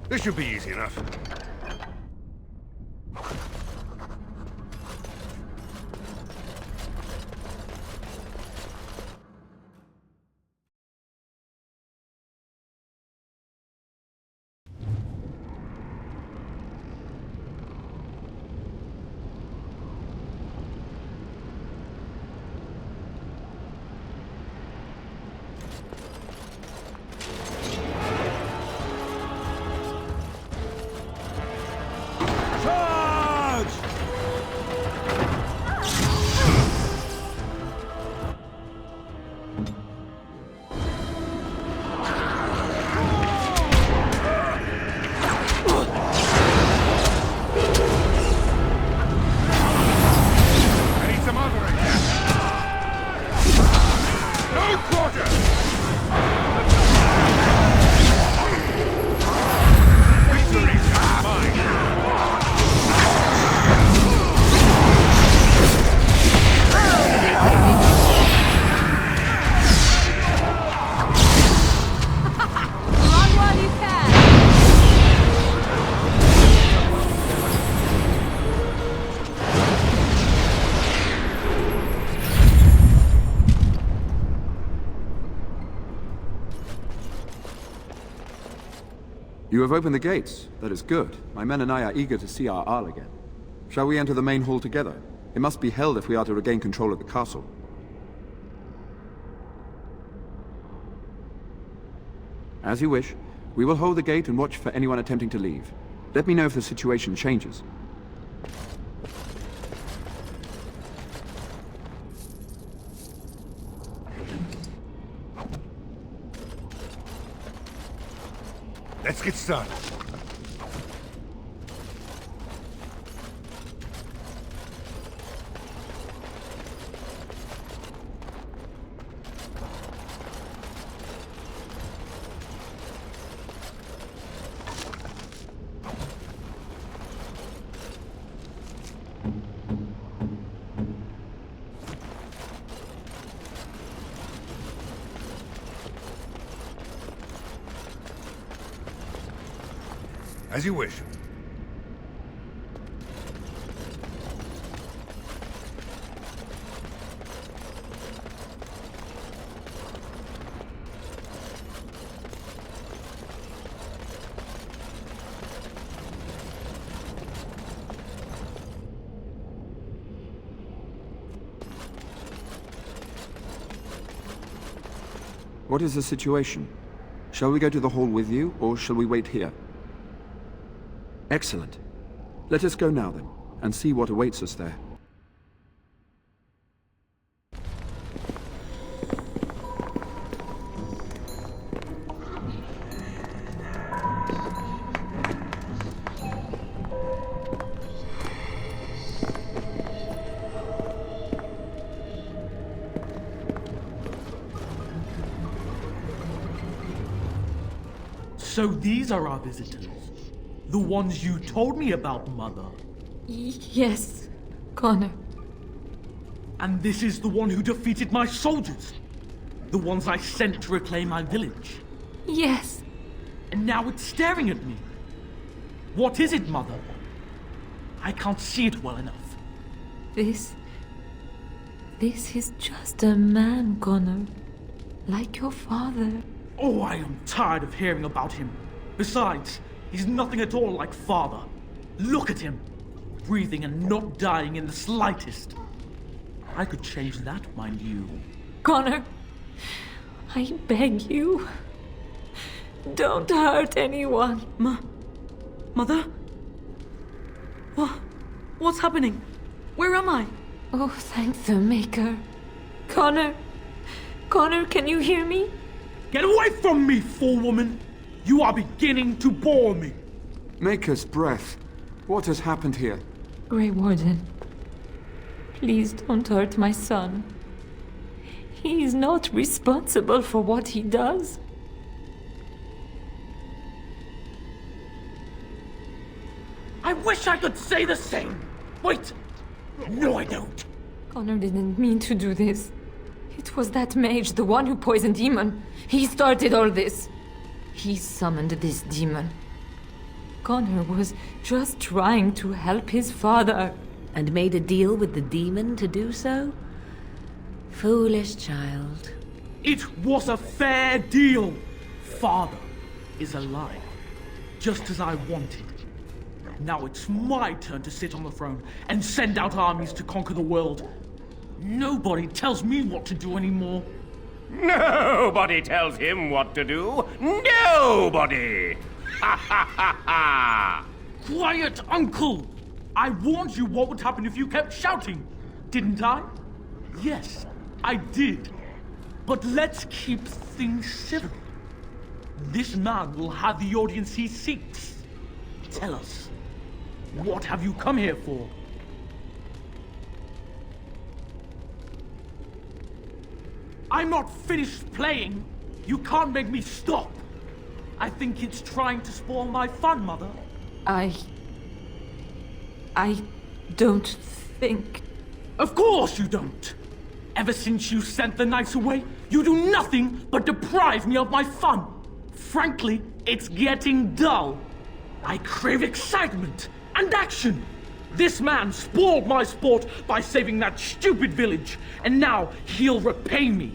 This should be easy enough. You have opened the gates. That is good. My men and I are eager to see our Arl again. Shall we enter the main hall together? It must be held if we are to regain control of the castle. As you wish. We will hold the gate and watch for anyone attempting to leave. Let me know if the situation changes. Let's get started. As you wish. What is the situation? Shall we go to the hall with you, or shall we wait here? Excellent. Let us go now, then, and see what awaits us there. So these are our visitors? The ones you told me about, Mother? Yes, Connor. And this is the one who defeated my soldiers? The ones I sent to reclaim my village? Yes. And now it's staring at me. What is it, Mother? I can't see it well enough. This is just a man, Connor. Like your father. Oh, I am tired of hearing about him. Besides, he's nothing at all like Father. Look at him. Breathing and not dying in the slightest. I could change that, mind you. Connor, I beg you. Don't hurt anyone. Mother? What's happening? Where am I? Oh, thank the Maker. Connor, can you hear me? Get away from me, fool woman! You are beginning to bore me. Maker's breath. What has happened here? Grey Warden, please don't hurt my son. He is not responsible for what he does. I wish I could say the same. Wait! No, I don't. Connor didn't mean to do this. It was that mage, the one who poisoned Demon. He started all this. He summoned this demon. Connor was just trying to help his father. And made a deal with the demon to do so? Foolish child. It was a fair deal. Father is alive, just as I wanted. Now it's my turn to sit on the throne and send out armies to conquer the world. Nobody tells me what to do anymore. Nobody tells him what to do. Nobody! Ha ha ha ha! Quiet, Uncle! I warned you what would happen if you kept shouting, didn't I? Yes, I did. But let's keep things civil. This man will have the audience he seeks. Tell us, what have you come here for? I'm not finished playing. You can't make me stop. I think it's trying to spoil my fun, Mother. I don't think... Of course you don't! Ever since you sent the knights away, you do nothing but deprive me of my fun. Frankly, it's getting dull. I crave excitement and action. This man spoiled my sport by saving that stupid village, and now he'll repay me.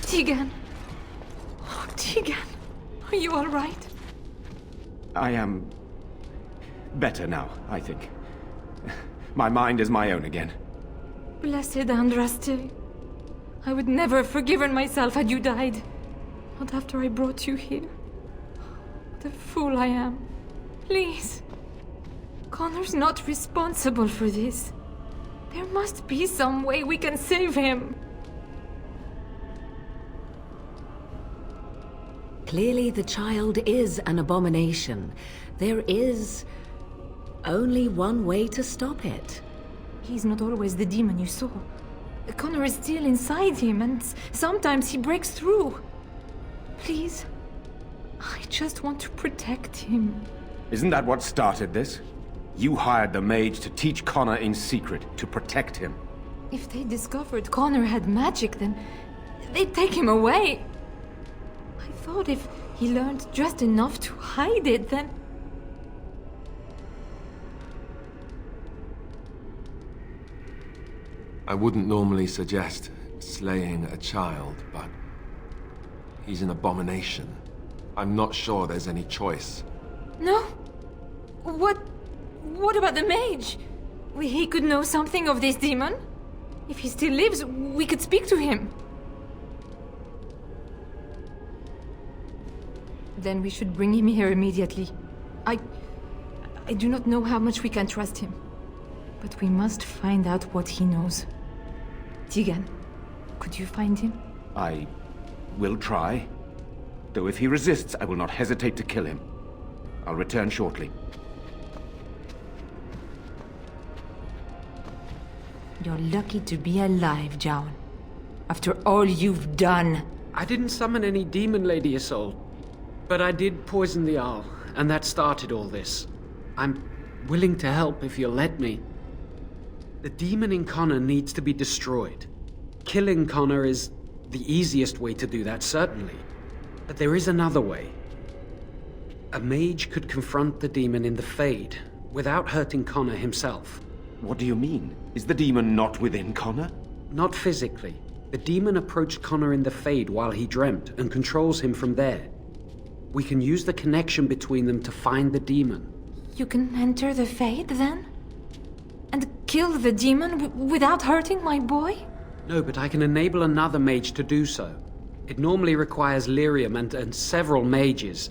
Tegan. Oh, Tegan. Are you all right? I am better now, I think. My mind is my own again. Blessed Andraste. I would never have forgiven myself had you died. Not after I brought you here. What a fool I am. Please. Connor's not responsible for this. There must be some way we can save him. Clearly the child is an abomination. There is only one way to stop it. He's not always the demon you saw. Connor is still inside him, and sometimes he breaks through. Please, I just want to protect him. Isn't that what started this? You hired the mage to teach Connor in secret, to protect him. If they discovered Connor had magic, then they'd take him away. I thought if he learned just enough to hide it, then... I wouldn't normally suggest slaying a child, but he's an abomination. I'm not sure there's any choice. No? What about the mage? He could know something of this demon. If he still lives, we could speak to him. Then we should bring him here immediately. I do not know how much we can trust him. But we must find out what he knows. Tegan, could you find him? I will try. Though if he resists, I will not hesitate to kill him. I'll return shortly. You're lucky to be alive, Jown. After all you've done. I didn't summon any demon, Lady Isolde. But I did poison the owl, and that started all this. I'm willing to help if you'll let me. The demon in Connor needs to be destroyed. Killing Connor is the easiest way to do that, certainly. But there is another way. A mage could confront the demon in the Fade without hurting Connor himself. What do you mean? Is the demon not within Connor? Not physically. The demon approached Connor in the Fade while he dreamt and controls him from there. We can use the connection between them to find the demon. You can enter the Fade, then? And kill the demon without hurting my boy? No, but I can enable another mage to do so. It normally requires lyrium and several mages.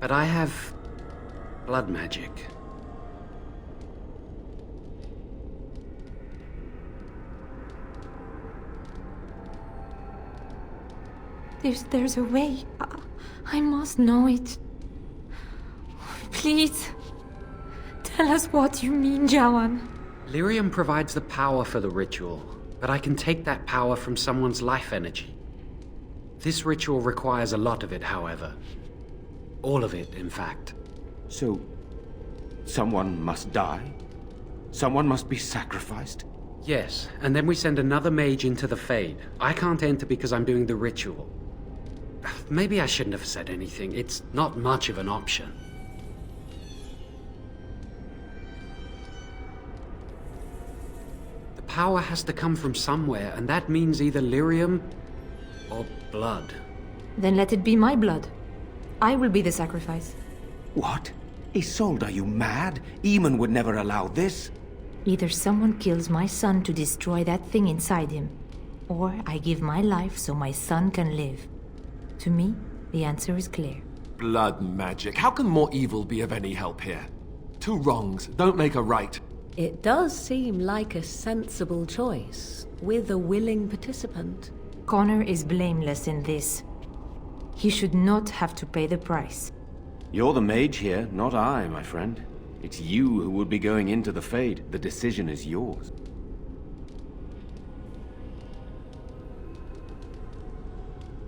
But I have blood magic. There's a way. I must know it. Please. Tell us what you mean, Jawan. Lyrium provides the power for the ritual, but I can take that power from someone's life energy. This ritual requires a lot of it, however. All of it, in fact. So, someone must die? Someone must be sacrificed? Yes, and then we send another mage into the Fade. I can't enter because I'm doing the ritual. Maybe I shouldn't have said anything. It's not much of an option. The power has to come from somewhere, and that means either lyrium or blood. Then let it be my blood. I will be the sacrifice. What? Isolde, are you mad? Eamon would never allow this. Either someone kills my son to destroy that thing inside him, or I give my life so my son can live. To me, the answer is clear. Blood magic. How can more evil be of any help here? Two wrongs don't make a right. It does seem like a sensible choice, with a willing participant. Connor is blameless in this. He should not have to pay the price. You're the mage here, not I, my friend. It's you who would be going into the Fade. The decision is yours.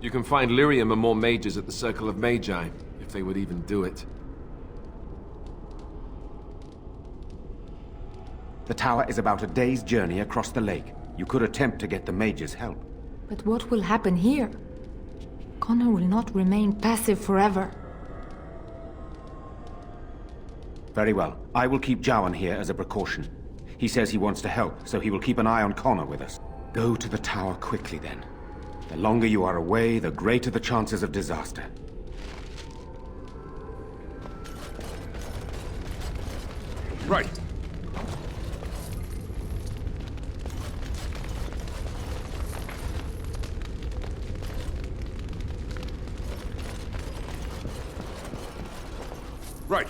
You can find lyrium and more mages at the Circle of Magi, if they would even do it. The tower is about a day's journey across the lake. You could attempt to get the mage's help. But what will happen here? Connor will not remain passive forever. Very well. I will keep Jawan here as a precaution. He says he wants to help, so he will keep an eye on Connor with us. Go to the tower quickly, then. The longer you are away, the greater the chances of disaster. Right. Right.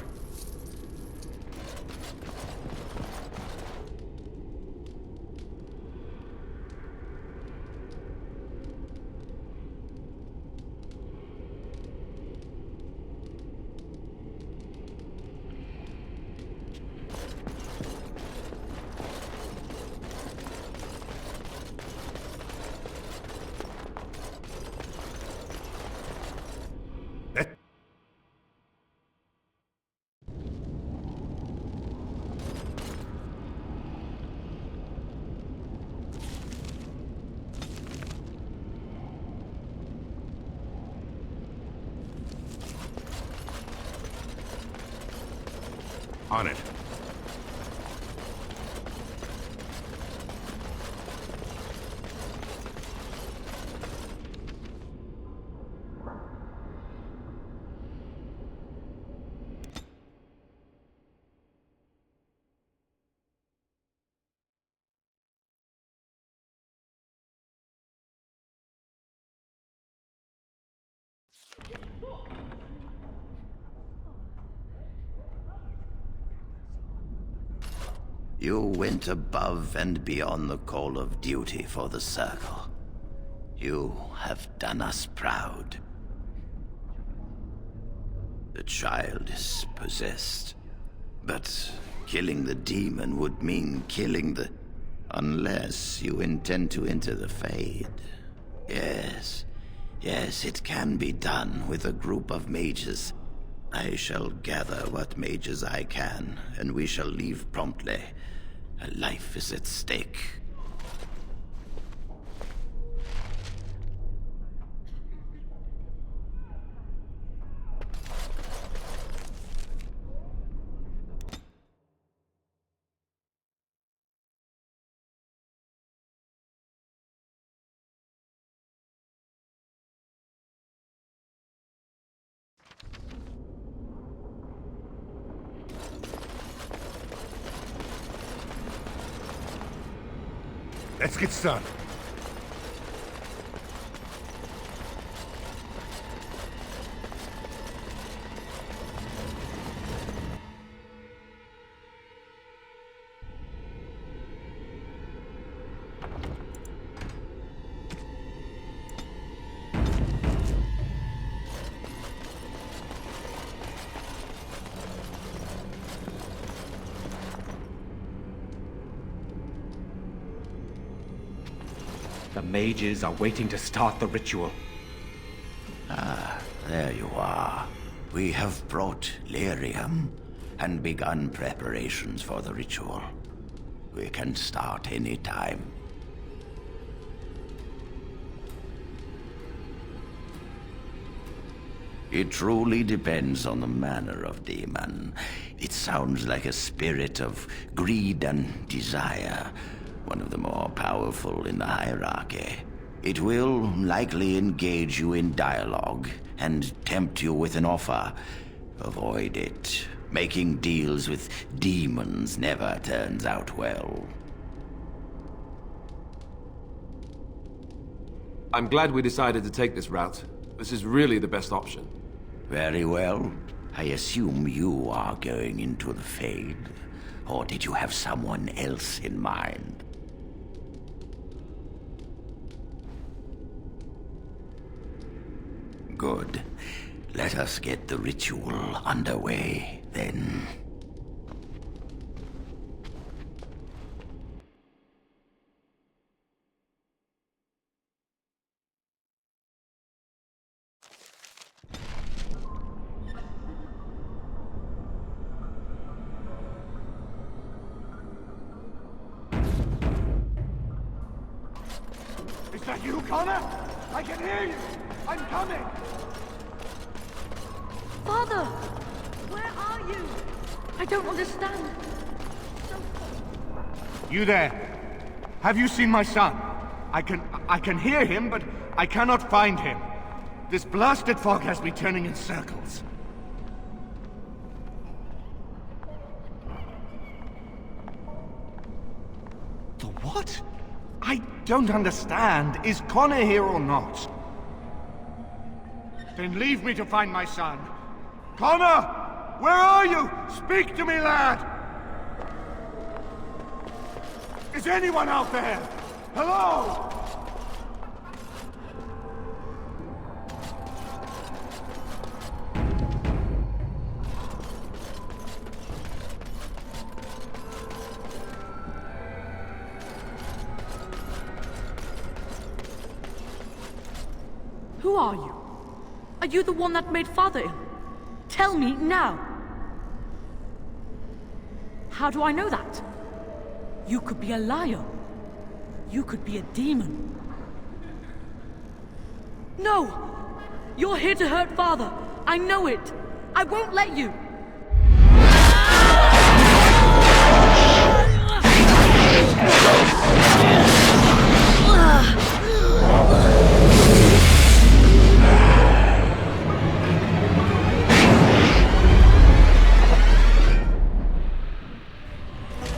On it. You went above and beyond the call of duty for the Circle. You have done us proud. The child is possessed, but killing the demon would mean killing the... Unless you intend to enter the Fade. Yes, it can be done with a group of mages. I shall gather what mages I can, and we shall leave promptly. A life is at stake. Let's get started. The mages are waiting to start the ritual. There you are. We have brought lyrium and begun preparations for the ritual. We can start any time. It truly depends on the manner of demon. It sounds like a spirit of greed and desire, one of the more powerful in the hierarchy. It will likely engage you in dialogue and tempt you with an offer. Avoid it. Making deals with demons never turns out well. I'm glad we decided to take this route. This is really the best option. Very well. I assume you are going into the Fade. Or did you have someone else in mind? Good. Let us get the ritual underway, then. Is that you, Connor? I can hear you! I'm coming! Father! Where are you? I don't understand. You there? Have you seen my son? I can hear him, but I cannot find him. This blasted fog has me turning in circles. The what? I don't understand. Is Connor here or not? Then leave me to find my son. Connor! Where are you? Speak to me, lad! Is anyone out there? Hello? Who are you? Are you the one that made Father ill? Tell me now. How do I know that? You could be a liar. You could be a demon. No! You're here to hurt Father. I know it. I won't let you.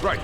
Right.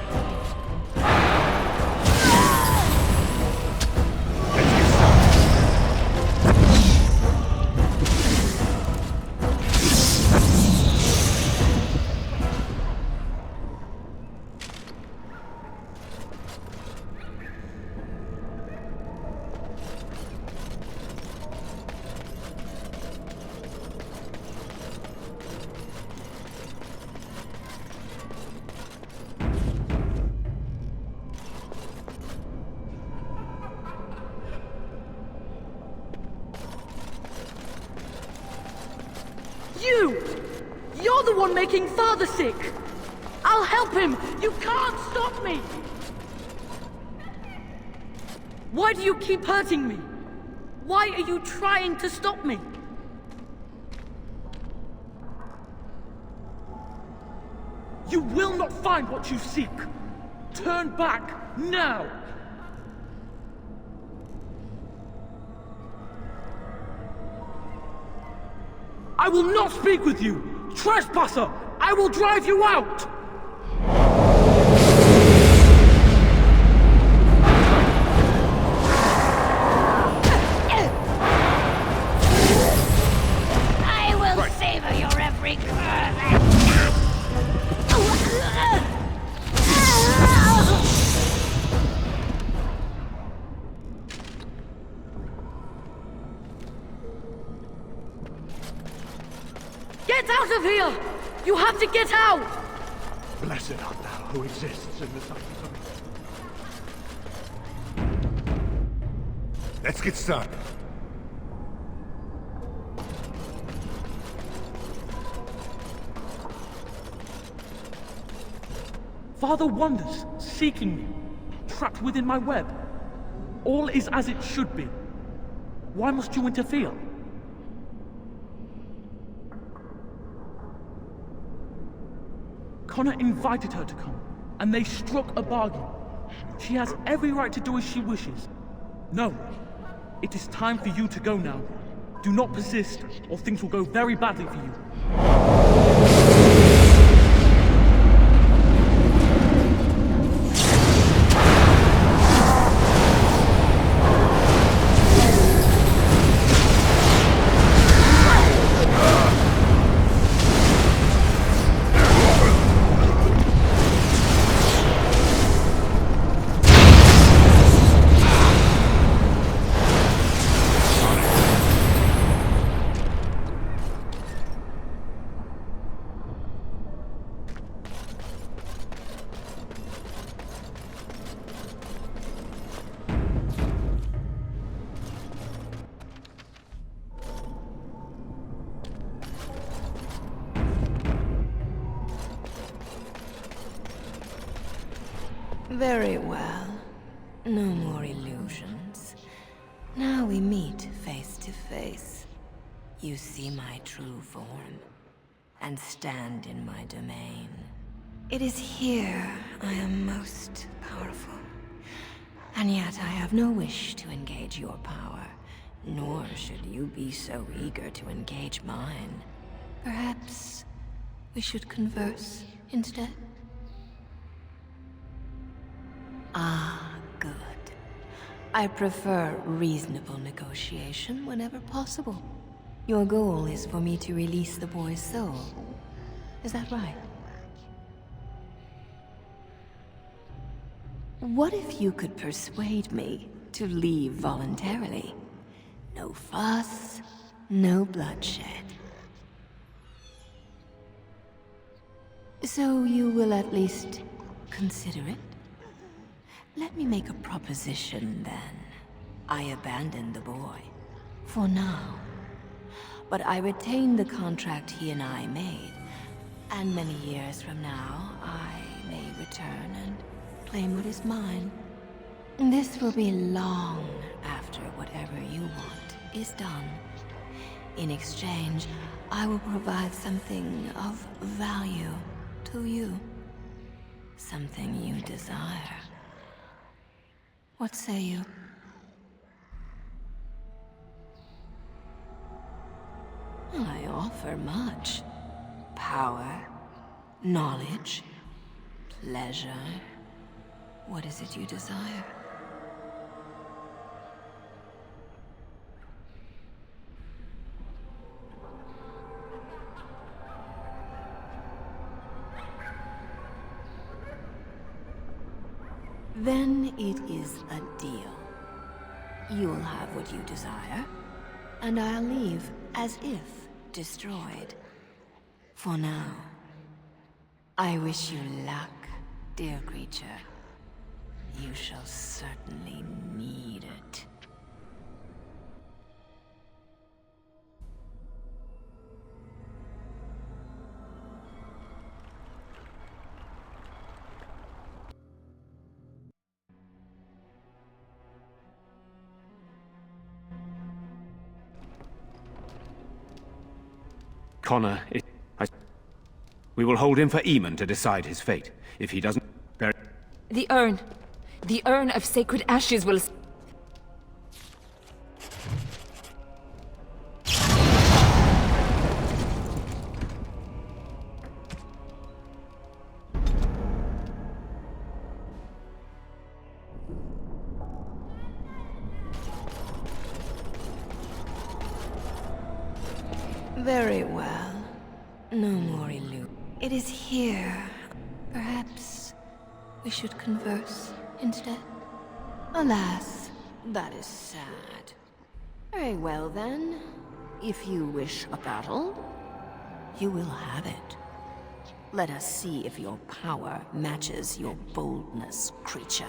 You're the one making Father sick! I'll help him! You can't stop me! Why do you keep hurting me? Why are you trying to stop me? You will not find what you seek! Turn back, now! I will not speak with you! Trespasser! I will drive you out! I will savor your every curve! Get out of here! You have to get out! Blessed art thou who exists in the sight of Let's get started. Father wanders, seeking me, trapped within my web. All is as it should be. Why must you interfere? Connor invited her to come, and they struck a bargain. She has every right to do as she wishes. No, it is time for you to go now. Do not persist, or things will go very badly for you. Very well. No more illusions. Now we meet face to face. You see my true form, and stand in my domain. It is here I am most powerful. And yet I have no wish to engage your power, nor should you be so eager to engage mine. Perhaps we should converse instead? Ah, good. I prefer reasonable negotiation whenever possible. Your goal is for me to release the boy's soul. Is that right? What if you could persuade me to leave voluntarily? No fuss, no bloodshed. So you will at least consider it? Let me make a proposition, then. I abandon the boy. For now. But I retain the contract he and I made. And many years from now, I may return and claim what is mine. This will be long after whatever you want is done. In exchange, I will provide something of value to you. Something you desire. What say you? I offer much. Power, knowledge, pleasure. What is it you desire? Then it is a deal. You'll have what you desire, and I'll leave as if destroyed. For now, I wish you luck, dear creature. You shall certainly need it. Connor, we will hold him for Eamon to decide his fate. If he doesn't... The urn. The urn of sacred ashes will... Very well. No more illusion. It is here. Perhaps we should converse instead. Alas, that is sad. Very well then. If you wish a battle, you will have it. Let us see if your power matches your boldness, creature.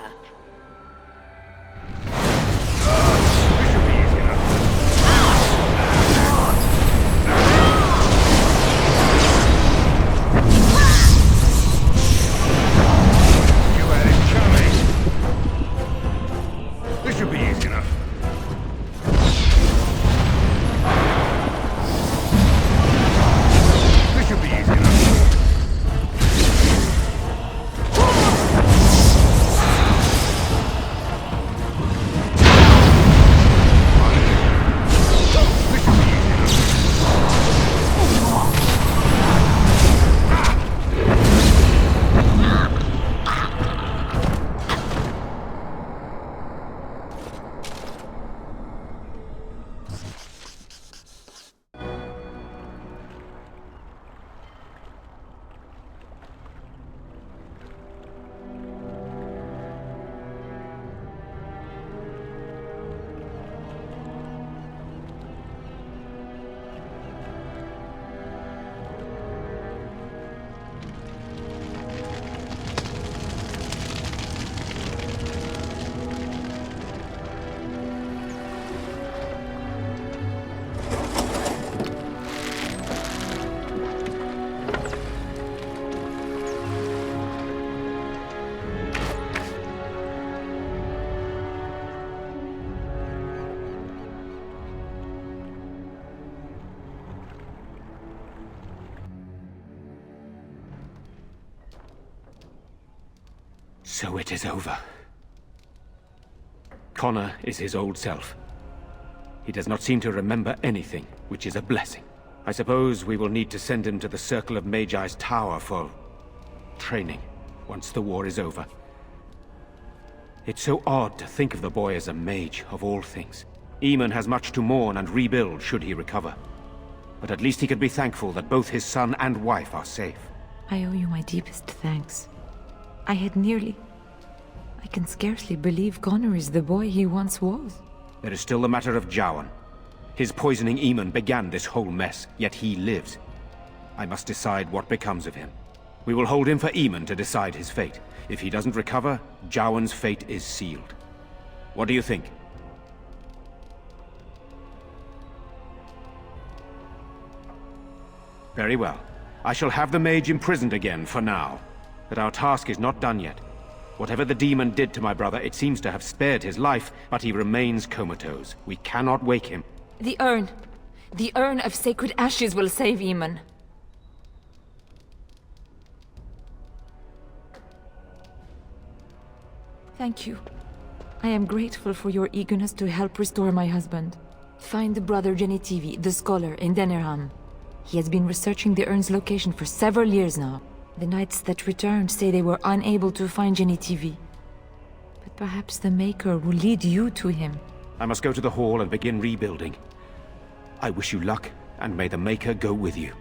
So it is over. Connor is his old self. He does not seem to remember anything, which is a blessing. I suppose we will need to send him to the Circle of Magi's tower for training, once the war is over. It's so odd to think of the boy as a mage, of all things. Eamon has much to mourn and rebuild should he recover. But at least he could be thankful that both his son and wife are safe. I owe you my deepest thanks. I can scarcely believe Connor is the boy he once was. There is still the matter of Jowan. His poisoning Eamon began this whole mess, yet he lives. I must decide what becomes of him. We will hold him for Eamon to decide his fate. If he doesn't recover, Jowan's fate is sealed. What do you think? Very well. I shall have the mage imprisoned again for now. But our task is not done yet. Whatever the demon did to my brother, it seems to have spared his life, but he remains comatose. We cannot wake him. The urn. The urn of sacred ashes will save Eamon. Thank you. I am grateful for your eagerness to help restore my husband. Find Brother Genitivi, the scholar, in Denerham. He has been researching the urn's location for several years now. The knights that returned say they were unable to find Genitivi. But perhaps the Maker will lead you to him. I must go to the hall and begin rebuilding. I wish you luck, and may the Maker go with you.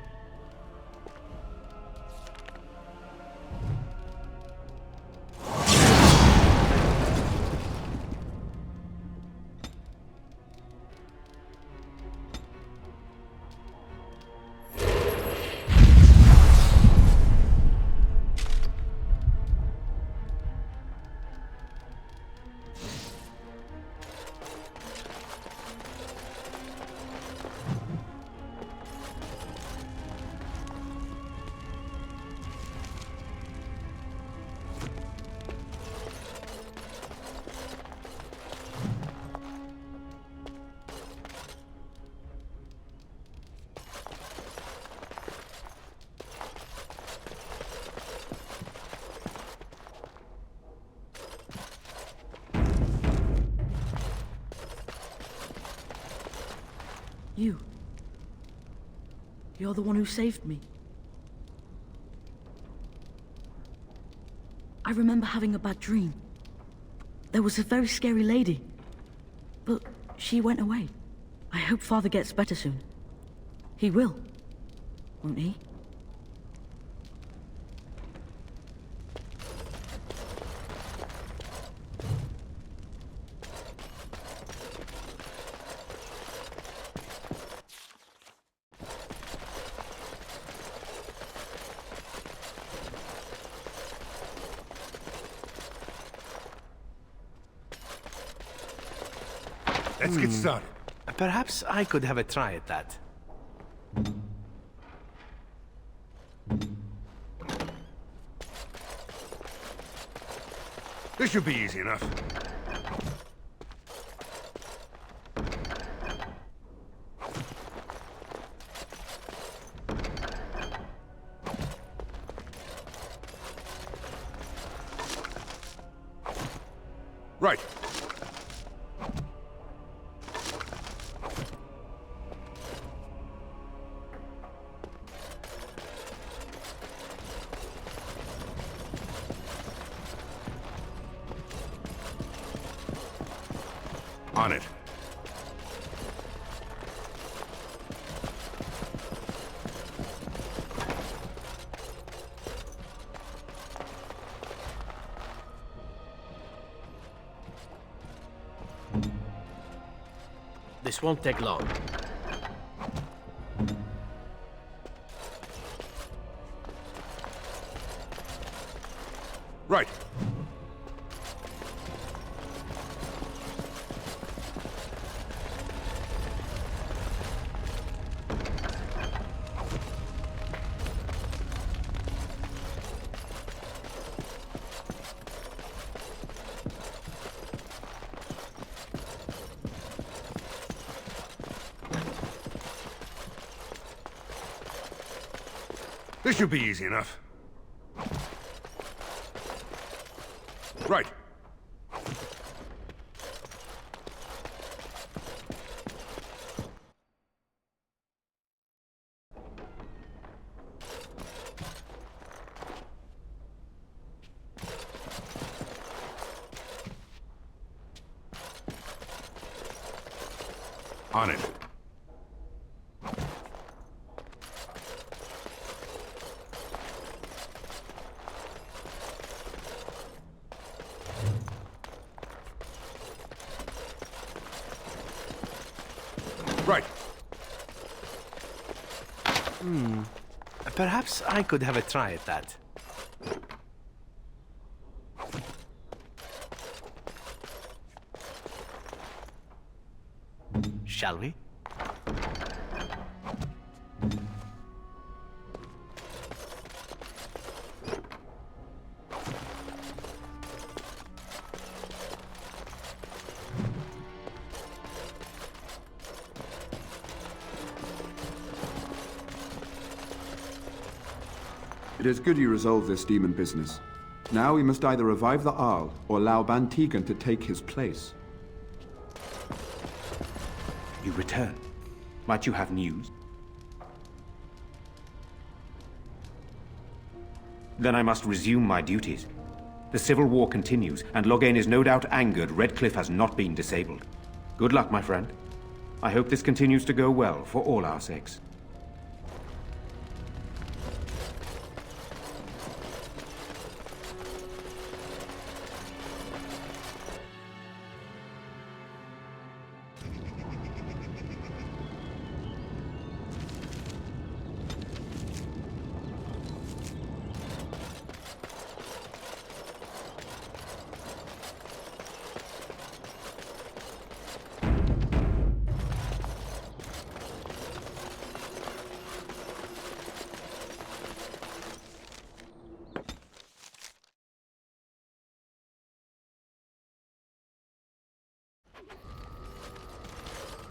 You're the one who saved me. I remember having a bad dream. There was a very scary lady, but she went away. I hope Father gets better soon. He will, won't he? Let's get started. Perhaps I could have a try at that. This should be easy enough. Right. On it. This won't take long. Right. This should be easy enough. On it. Right. Perhaps I could have a try at that. Shall we? It is good you resolved this demon business. Now we must either revive the Arl or allow Ban Tegan to take his place. You return. Might you have news? Then I must resume my duties. The civil war continues, and Loghain is no doubt angered Redcliffe has not been disabled. Good luck, my friend. I hope this continues to go well for all our sakes.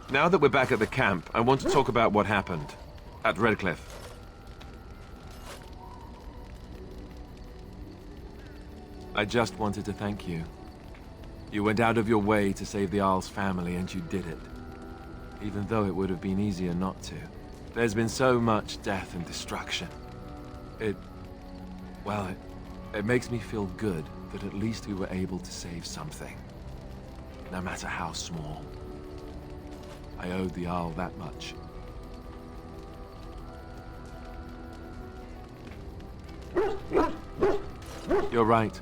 Now that we're back at the camp, I want to talk about what happened at Redcliffe. I just wanted to thank you. You went out of your way to save the Arl's family, and you did it. Even though it would have been easier not to. There's been so much death and destruction. It makes me feel good that at least we were able to save something. No matter how small. I owed the Arl that much. You're right.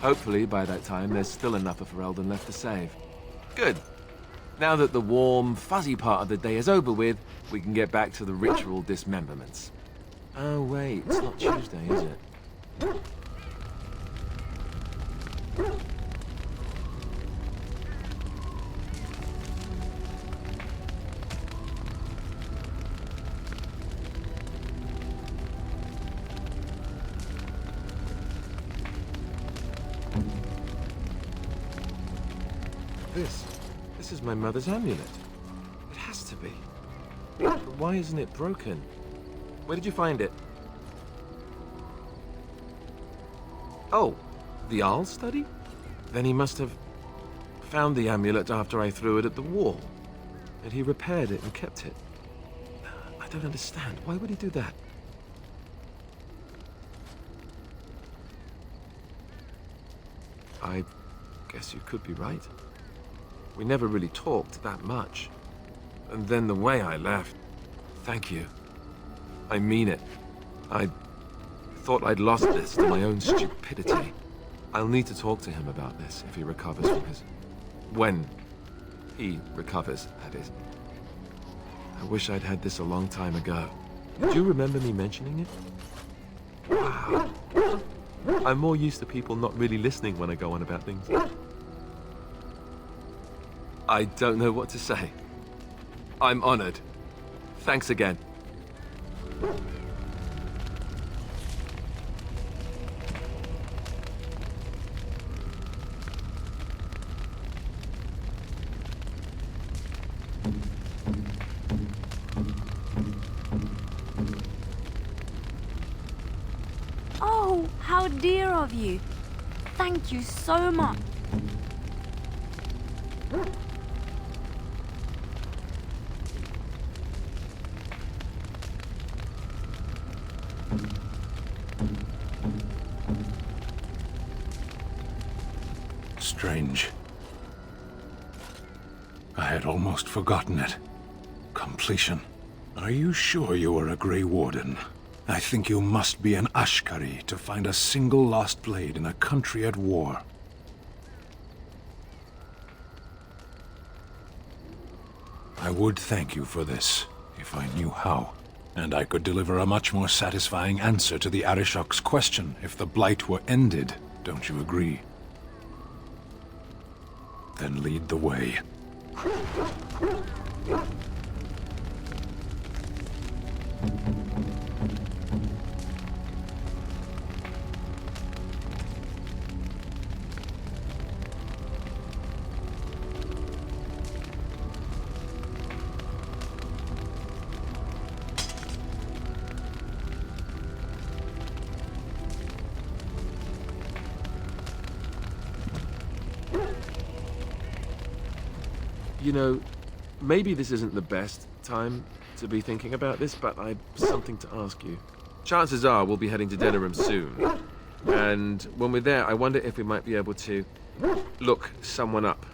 Hopefully, by that time, there's still enough of Ferelden left to save. Good. Now that the warm, fuzzy part of the day is over with, we can get back to the ritual dismemberments. Oh, wait, it's not Tuesday, is it? This is my mother's amulet. It has to be. But why isn't it broken? Where did you find it? Oh, the Arl's study? Then he must have found the amulet after I threw it at the wall. And he repaired it and kept it. I don't understand. Why would he do that? I guess you could be right. We never really talked that much. And then the way I left... Thank you. I mean it. I thought I'd lost this to my own stupidity. I'll need to talk to him about this if he recovers from his... When he recovers, that is. I wish I'd had this a long time ago. Do you remember me mentioning it? Wow. I'm more used to people not really listening when I go on about things. I don't know what to say. I'm honored. Thanks again. Oh, how dear of you. Thank you so much. Strange. I had almost forgotten it. Completion. Are you sure you are a Grey Warden? I think you must be an Ashkari to find a single lost blade in a country at war. I would thank you for this, if I knew how. And I could deliver a much more satisfying answer to the Arishok's question if the Blight were ended. Don't you agree? Then lead the way. You know, maybe this isn't the best time to be thinking about this, but I've something to ask you. Chances are we'll be heading to Denerim soon. And when we're there, I wonder if we might be able to look someone up.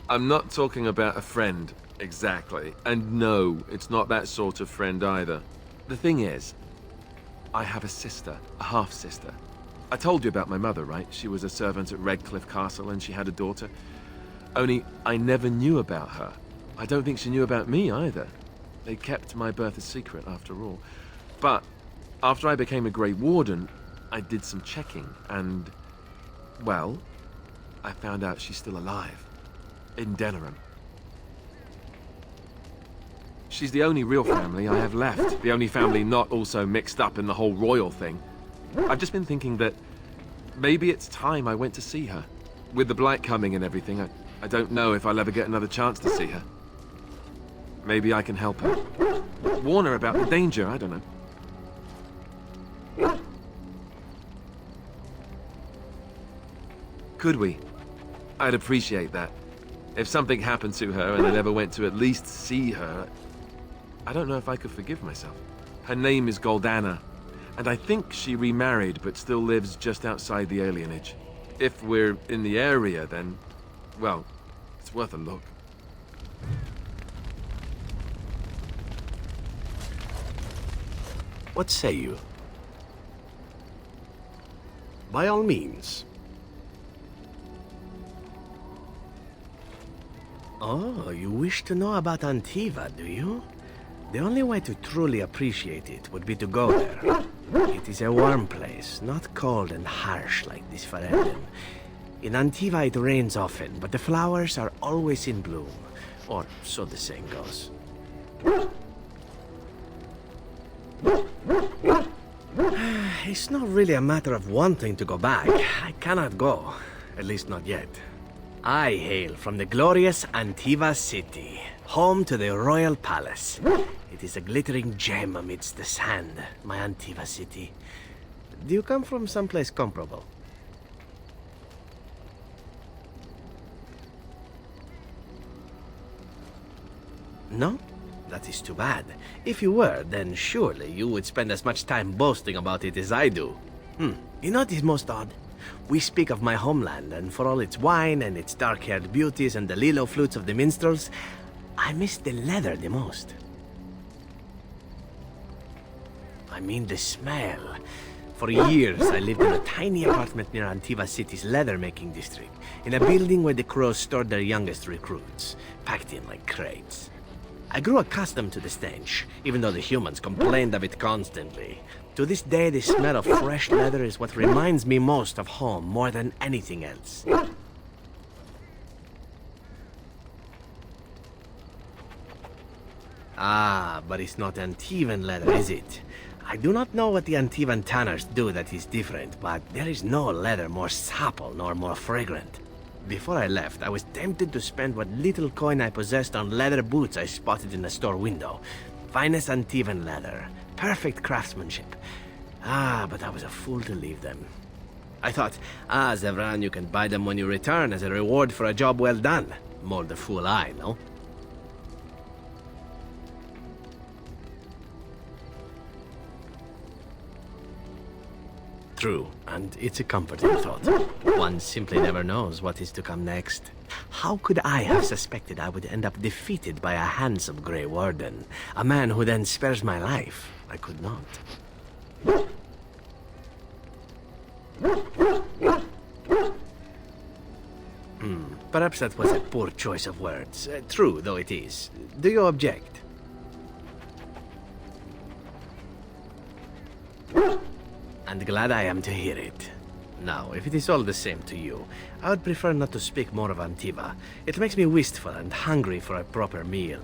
I'm not talking about a friend, exactly. And no, it's not that sort of friend either. The thing is, I have a sister, a half-sister. I told you about my mother, right? She was a servant at Redcliffe Castle and she had a daughter. Only, I never knew about her. I don't think she knew about me either. They kept my birth a secret, after all. But, after I became a Grey Warden, I did some checking and, well, I found out she's still alive. In Denerim. She's the only real family I have left. The only family not also mixed up in the whole royal thing. I've just been thinking that maybe it's time I went to see her. With the Blight coming and everything, I don't know if I'll ever get another chance to see her. Maybe I can help her. Warn her about the danger, I don't know. Could we? I'd appreciate that. If something happened to her and I never went to at least see her, I don't know if I could forgive myself. Her name is Goldana, and I think she remarried but still lives just outside the alienage. If we're in the area, then, well, it's worth a look. What say you? By all means. Oh, you wish to know about Antiva, do you? The only way to truly appreciate it would be to go there. It is a warm place, not cold and harsh like this Ferelden. In Antiva it rains often, but the flowers are always in bloom. Or so the saying goes. It's not really a matter of wanting to go back. I cannot go. At least not yet. I hail from the glorious Antiva city, home to the royal palace. It is a glittering gem amidst the sand, my Antiva city. Do you come from someplace comparable? No? That is too bad. If you were, then surely you would spend as much time boasting about it as I do. You know what is most odd? We speak of my homeland, and for all its wine and its dark-haired beauties and the lilo flutes of the minstrels, I miss the leather the most. I mean the smell. For years, I lived in a tiny apartment near Antiva City's leather-making district, in a building where the crows stored their youngest recruits, packed in like crates. I grew accustomed to the stench, even though the humans complained of it constantly. To this day, the smell of fresh leather is what reminds me most of home more than anything else. Ah, but it's not Antivan leather, is it? I do not know what the Antivan tanners do that is different, but there is no leather more supple nor more fragrant. Before I left, I was tempted to spend what little coin I possessed on leather boots I spotted in a store window. Finest Antivan leather. Perfect craftsmanship. Ah, but I was a fool to leave them. I thought, Zevran, you can buy them when you return as a reward for a job well done. More the fool I, no? True, and it's a comforting thought. One simply never knows what is to come next. How could I have suspected I would end up defeated by a handsome Grey Warden? A man who then spares my life? I could not. Perhaps that was a poor choice of words. True, though it is. Do you object? And glad I am to hear it. Now, if it is all the same to you, I would prefer not to speak more of Antiva. It makes me wistful and hungry for a proper meal.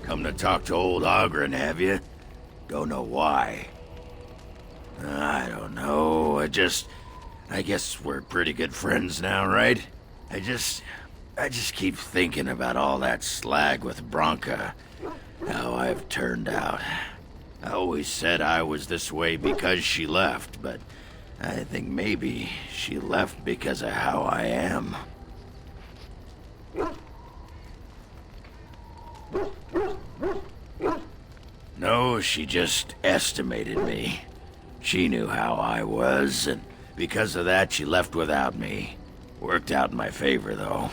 Come to talk to old Ogren, have you? Don't know why. I don't know. I guess we're pretty good friends now, right? I just keep thinking about all that slag with Branka. How I've turned out. I always said I was this way because she left, but I think maybe she left because of how I am. No, she just estimated me. She knew how I was, and because of that, she left without me. Worked out in my favor, though.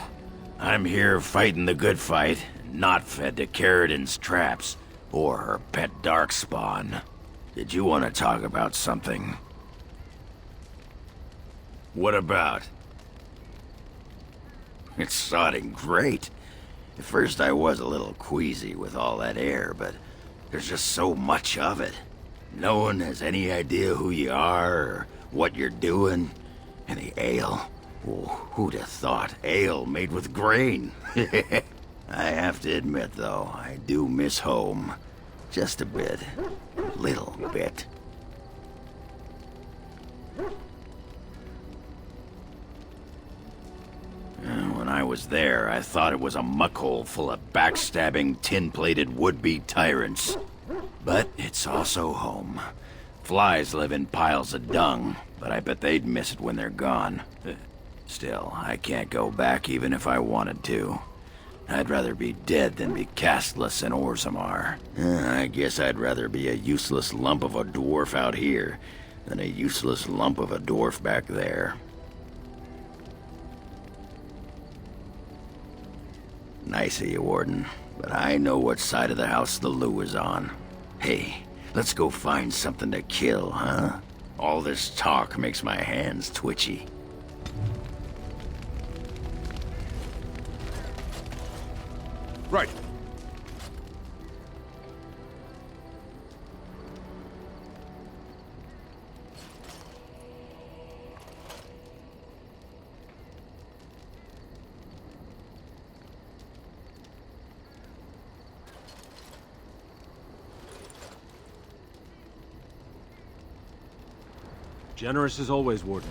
I'm here fighting the good fight, not fed to Carradin's traps, or her pet darkspawn. Did you want to talk about something? What about? It's sodding great. At first I was a little queasy with all that air, but there's just so much of it. No one has any idea who you are or what you're doing. And the ale. Oh, who'd have thought ale made with grain? I have to admit, though, I do miss home. Just a bit. A little bit. When I was there, I thought it was a muckhole full of backstabbing, tin-plated would-be tyrants. But it's also home. Flies live in piles of dung, but I bet they'd miss it when they're gone. Still, I can't go back even if I wanted to. I'd rather be dead than be castless in Orzammar. I guess I'd rather be a useless lump of a dwarf out here than a useless lump of a dwarf back there. Nice of you, Warden, but I know what side of the house the Lou is on. Hey, let's go find something to kill, huh? All this talk makes my hands twitchy. Right. Generous as always, Warden.